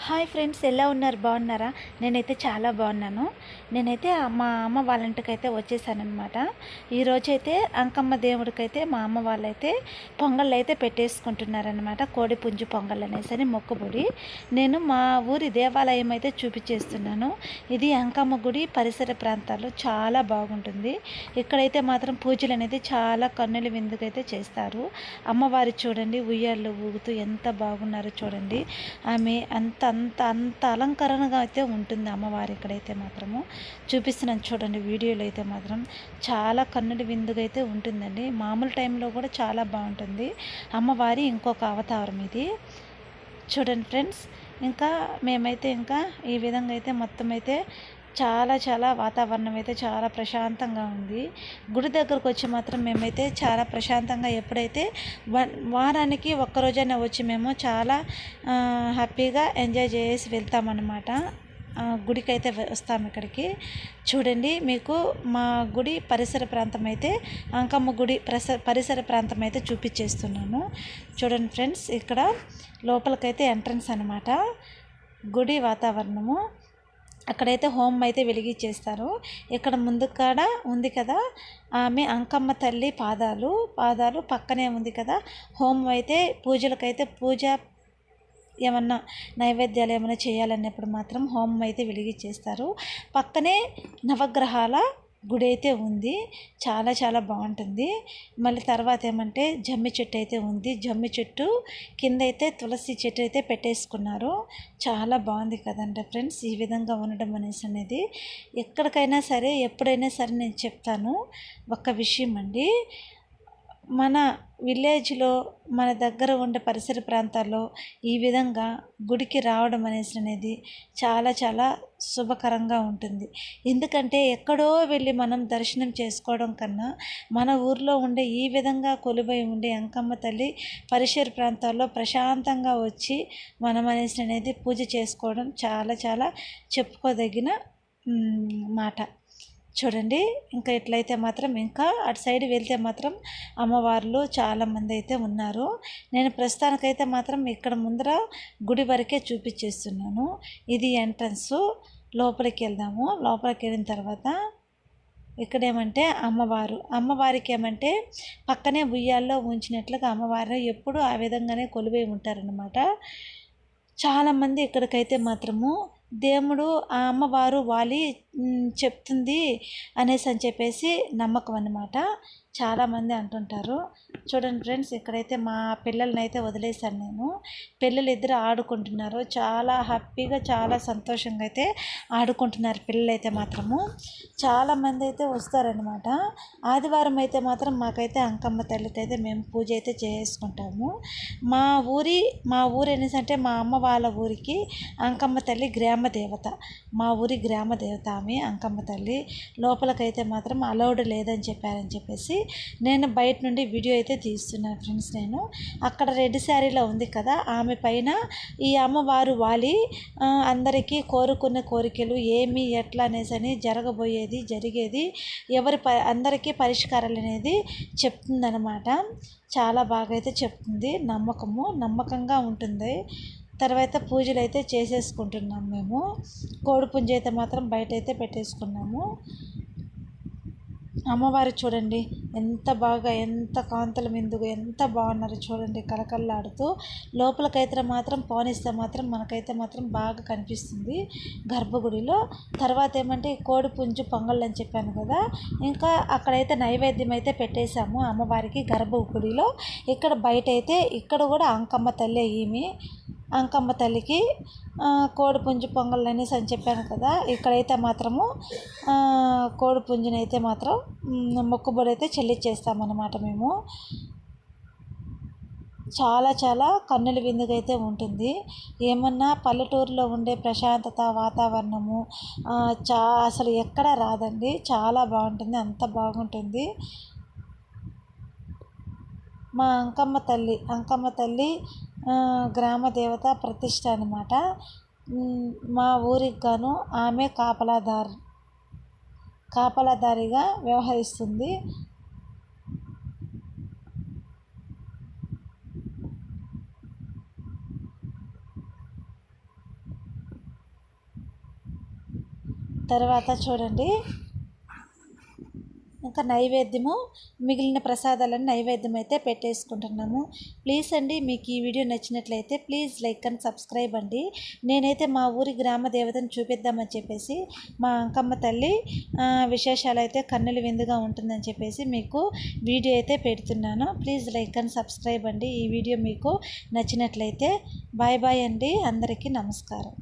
Hi friends, ఎలా ఉన్నారు? బాగున్నారా? నేనైతే చాలా బాగున్నాను. నేనైతే మా అమ్మ వాళ్ళ ఇంటికైతే వచ్చేసానమాట. ఈరోజైతే అంకమ్మ దేవుడికైతే మా అమ్మ వాళ్ళైతే పొంగళ్ళు అయితే పెట్టేసుకుంటున్నారనమాట. కోడి పుంజు పొంగల్ అనేసి మొక్కుబడి. నేను మా ఊరి దేవాలయం అయితే చూపించేస్తున్నాను. ఇది అంకమ్మ గుడి పరిసర ప్రాంతాల్లో చాలా బాగుంటుంది. ఇక్కడైతే మాత్రం పూజలు అనేది చాలా కన్నుల విందుకైతే చేస్తారు. అమ్మవారి చూడండి, ఉయ్యాళ్ళు ఊగుతూ ఎంత బాగున్నారో చూడండి. ఆమె అంత అంత అంత అలంకరణగా అయితే ఉంటుంది అమ్మవారి. ఇక్కడైతే మాత్రము చూపిస్తున్నాను చూడండి, వీడియోలో అయితే మాత్రం చాలా కన్నుడి విందుగా అయితే ఉంటుందండి. మామూలు టైంలో కూడా చాలా బాగుంటుంది. అమ్మవారి ఇంకొక అవతారం ఇది. చూడండి ఫ్రెండ్స్, ఇంకా మేమైతే ఇంకా ఈ విధంగా అయితే మొత్తం అయితే చాలా చాలా వాతావరణం అయితే చాలా ప్రశాంతంగా ఉంది. గుడి దగ్గరకు వచ్చి మాత్రం మేమైతే చాలా ప్రశాంతంగా, ఎప్పుడైతే వారానికి ఒక్కరోజైనా వచ్చి మేము చాలా హ్యాపీగా ఎంజాయ్ చేసి వెళ్తామన్నమాట. గుడికి అయితే వస్తాము ఇక్కడికి. చూడండి, మీకు మా గుడి పరిసర ప్రాంతం అయితే అంకమ్మ గుడి పరిసర ప్రాంతం అయితే చూపించేస్తున్నాను. చూడండి ఫ్రెండ్స్, ఇక్కడ లోపలికైతే ఎంట్రన్స్ అనమాట గుడి వాతావరణము. అక్కడైతే హోమం అయితే వెలిగించేస్తారు. ఇక్కడ ముందు కాడ ఉంది కదా ఆమె అంకమ్మ తల్లి పాదాలు పక్కనే ఉంది కదా హోమం అయితే. పూజలకైతే ఏమన్నా నైవేద్యాలు ఏమైనా చేయాలన్నప్పుడు మాత్రం హోమం అయితే వెలిగించేస్తారు. పక్కనే నవగ్రహాల గుడి అయితే ఉంది. చాలా చాలా బాగుంటుంది. మళ్ళీ తర్వాత ఏమంటే జమ్మి చెట్టు అయితే ఉంది. జమ్మి చెట్టు కింద అయితే తులసి చెట్టు అయితే పెట్టేసుకున్నారు. చాలా బాగుంది కదండి ఫ్రెండ్స్. ఈ విధంగా ఉండడం అనేది ఎక్కడికైనా సరే, ఎప్పుడైనా సరే నేను చెప్తాను ఒక విషయం అండి. మన విలేజ్లో, మన దగ్గర ఉండే పరిసర ప్రాంతాల్లో ఈ విధంగా గుడికి రావడం అనేది చాలా చాలా శుభకరంగా ఉంటుంది. ఎందుకంటే ఎక్కడో వెళ్ళి మనం దర్శనం చేసుకోవడం కన్నా మన ఊర్లో ఉండే ఈ విధంగా కొలువై ఉండే అంకమ్మ తల్లి పరిసర ప్రాంతాల్లో ప్రశాంతంగా వచ్చి మనం అనేది పూజ చేసుకోవడం చాలా చాలా చెప్పుకోదగిన మాట. చూడండి, ఇంకా ఎట్లయితే మాత్రం ఇంకా అటు సైడ్ వెళ్తే మాత్రం అమ్మవార్లు చాలామంది అయితే ఉన్నారు. నేను ప్రస్తుతానికైతే మాత్రం ఇక్కడ ముందర గుడి వరకే చూపించేస్తున్నాను. ఇది ఎంట్రన్స్. లోపలికి వెళ్దాము. లోపలికి వెళ్ళిన తర్వాత ఇక్కడేమంటే అమ్మవారికి ఏమంటే పక్కనే ఉయ్యాల్లో ఉంచినట్లుగా అమ్మవారు ఎప్పుడూ ఆ విధంగానే కొలువై ఉంటారనమాట. చాలామంది ఇక్కడికైతే మాత్రము దేవుడు ఆ అమ్మవారు వాలి చెప్తుంది అని చెప్పేసి నమ్మకం అన్నమాట. చాలామంది అంటుంటారు. చూడండి ఫ్రెండ్స్, ఇక్కడైతే మా పిల్లల్ని అయితే వదిలేశాను నేను. పిల్లలు ఇద్దరు ఆడుకుంటున్నారు. చాలా హ్యాపీగా, చాలా సంతోషంగా అయితే ఆడుకుంటున్నారు పిల్లలు అయితే మాత్రము. చాలామంది అయితే వస్తారనమాట. ఆదివారం అయితే మాత్రం మాకైతే అంకమ్మ తల్లికి అయితే మేము పూజ అయితే చేసుకుంటాము. మా ఊరు అనేసి మా అమ్మ వాళ్ళ ఊరికి అంకమ్మ తల్లి గ్రామ దేవత. మా ఊరి గ్రామ దేవత ఆమె అంకమ్మ తల్లి. లోపలికైతే మాత్రం అలౌడ్ లేదని చెప్పేసి నేను బయట నుండి వీడియో అయితే తీస్తున్నాను ఫ్రెండ్స్. నేను అక్కడ రెడ్ శారీలో ఉంది కదా ఆమె పైన ఈ అమ్మవారు వాలి అందరికీ కోరుకున్న కోరికలు ఏమి ఎట్లా అనేసి జరిగేది అందరికీ పరిష్కారాలు అనేది చెప్తుందనమాట. చాలా బాగా అయితే చెప్తుంది. నమ్మకంగా ఉంటుంది. తర్వాత పూజలు అయితే చేసేసుకుంటున్నాము మేము. కోడిపుంజ అయితే మాత్రం బయట అయితే పెట్టేసుకున్నాము. అమ్మవారు చూడండి ఎంత కాంతుల మిందుగా ఎంత బాగున్నారు చూడండి, కలకల్లాడుతూ. లోపలికైతే మాత్రం పోనిస్తే మాత్రం మనకైతే మాత్రం బాగా కనిపిస్తుంది గర్భగుడిలో. తర్వాత ఏమంటే కోడి పుంజు పొంగల్ అని చెప్పాను కదా, ఇంకా అక్కడైతే నైవేద్యం అయితే పెట్టేశాము అమ్మవారికి గర్భగుడిలో. ఇక్కడ బయట అయితే ఇక్కడ కూడా అంకమ్మ తల్లి అంకమ్మ తల్లికి కోడి పుంజు పొంగల్ అనేసి అని చెప్పాను కదా. ఇక్కడైతే మాత్రము కోడి పుంజునైతే మాత్రం మొక్కుబడి అయితే చెల్లించేస్తామన్నమాట మేము. చాలా చాలా కన్నుల విందుగా అయితే ఉంటుంది. ఏమన్నా పల్లెటూరులో ఉండే ప్రశాంతత వాతావరణము అసలు ఎక్కడ రాదండి. చాలా బాగుంటుంది, అంత బాగుంటుంది. మా అంకమ్మ తల్లి గ్రామ దేవత ప్రతిష్ట అనమాట. మా ఊరికి గాను ఆమె కాపలాదారిగా వ్యవహరిస్తుంది. తర్వాత చూడండి ఇంకా నైవేద్యము మిగిలిన ప్రసాదాలను నైవేద్యం అయితే పెట్టేసుకుంటున్నాము. ప్లీజ్ అండి, మీకు ఈ వీడియో నచ్చినట్లయితే ప్లీజ్ లైక్ అండ్ సబ్స్క్రైబ్ అండి. నేనైతే మా ఊరి గ్రామ దేవతను చూపిద్దామని చెప్పేసి మా అంకమ్మ తల్లి విశేషాలు అయితే కన్నుల విందుగా ఉంటుందని చెప్పేసి మీకు వీడియో అయితే పెడుతున్నాను. ప్లీజ్ లైక్ అండ్ సబ్స్క్రైబ్ అండి. ఈ వీడియో మీకు నచ్చినట్లయితే బాయ్ బాయ్ అండి. అందరికీ నమస్కారం.